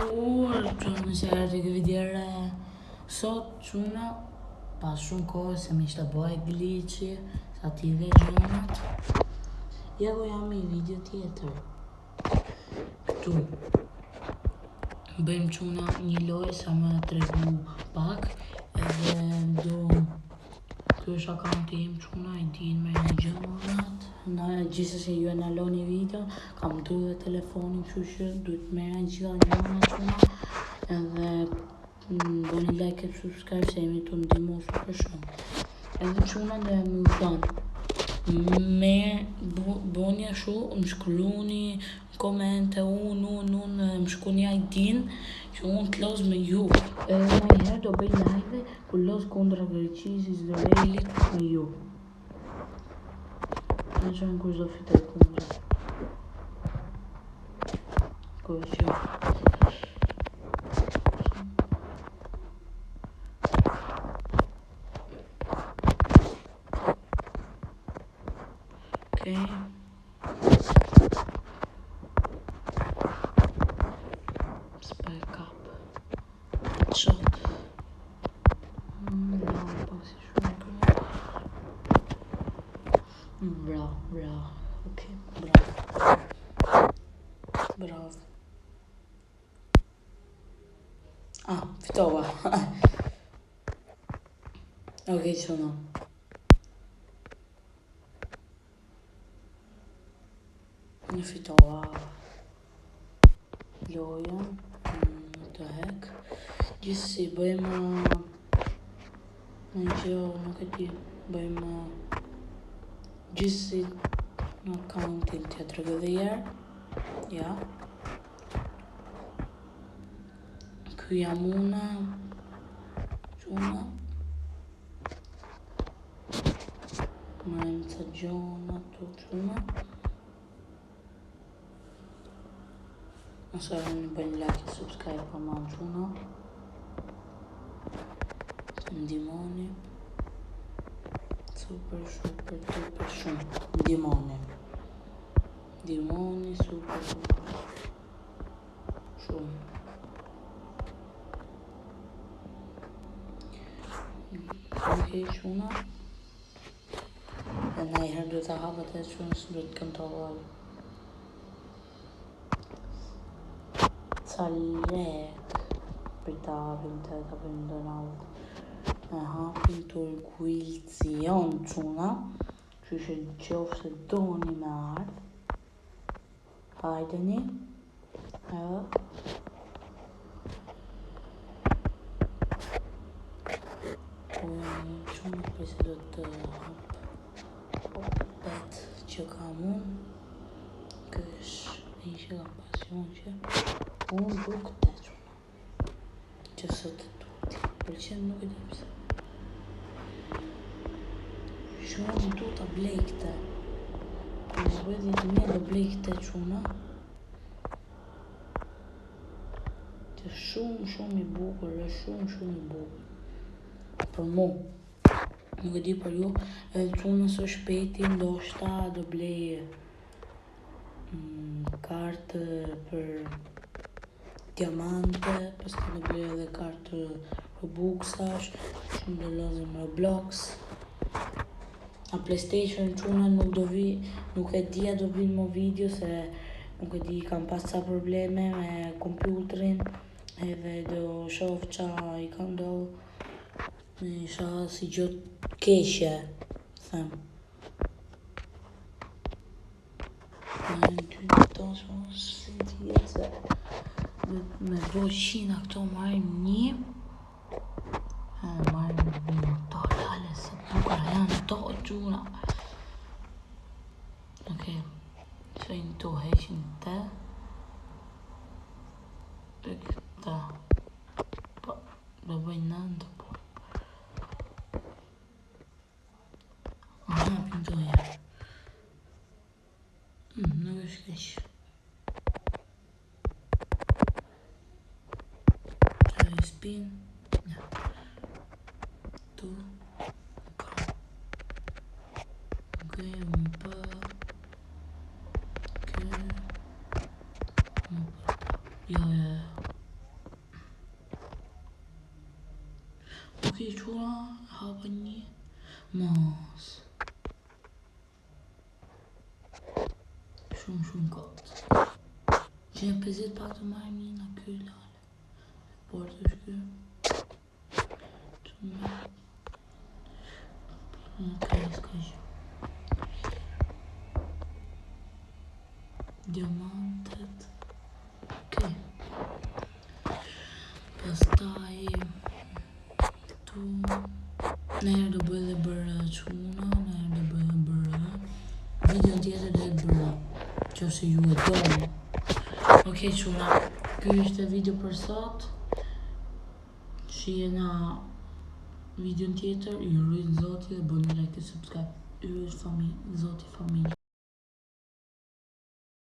Që se herë të këtë vidjere sot quna pas shumë kohë se mi shtë bëj glitchi sa ti dhe gjonat ja ku jam i video tjetër këtu bëjmë quna një lojë sa më tregu pak edhe do kjo është akaunti im quna i din me një gjonat na gjithsesi ju e në loni video kam du dhe telefonin kështu që duhet merren gjitha gjonat quna edhe bëni like e subscribe se jemi të ndihmu super shumë. Edhe quna dhe më thonë, bëni ashtu, më shkruani në komente, unë, më shkruani ID-n që unë të los me ju. Edhe më herë do bëj live ku los kundra Greqisë dhe Realit me ju. Në qënë kush do fitoj kundra. Kush jo. Okay. Spike up. Shot. Bravo. Okay, bravo. Fitova. Ok, sono. Në fitova lojën, të hek. Gjithsesi bëjmë në gjë, nuk e di, bëjmë gjithsesi në akauntin të tregoj edhe herë. Ja. Ky jam una, quna. Marrim të gjona të quna. Nëse arroni bëjnë like e subscribe për ma në quna. Ndimoni. Super shumë. Ndimoni super shumë. Ok, quna. Dhe na i herë duhet të hapët e quna së duhet të kontrolloj. Ca lek për ta hapim të bëjmë Donald. E hapim të inkuilcion quna, që që qofë se doni me ardhë. Hajdeni. Edhe. Quna për se do të hapë. Bet që kam unë. Kësh një që kam pasion që unë duk të quna. Që sot të duhet. Pëlqen nuk e di pse. Shumë du të blej këte. Në zbëdhjet një do blej këte quna. Që shumë i bukur, shumë i bukur. Për mu. Nuk e di për ju, edhe quna së shpeti ndoshta do blej kartë për diamante, paska do blej edhe kartë Robux-ash, shumë do lozim Roblox. A PlayStation quna nuk e dia do vinë mo video se nuk e di kam pas ca probleme me kompjuterin edhe do shoh qa i ka ndodhë me isha si gjot keqe, them. Në ty të tonë si tjetë se me boj qina këto marim një marim një to lale se bukara janë to gjuna. Ok, qëjnë to heqin te dhe këta do bëjnë nëndë po. Hapim to herë. Nuk është keq. Spin. Ja. Tu. Kam. Okay, më pa. Okay. Më pa. Jo. qura, hapa një mos. Shumë kotë. 150 pak të marrë një në kjo lale. Por të shky. S'ka që. Diamantet. Okej. Pastaj këtu njerë do bëj dhe bërë quna, njerë do bëj dhe bërë. Video tjetër dhe bërë, që se ju e doni. Okej quna, ky ishte video për sot. Shihena video tjetër, ju rrit Zoti dhe bëni like dhe subscribe. Ju rrit Zoti familje.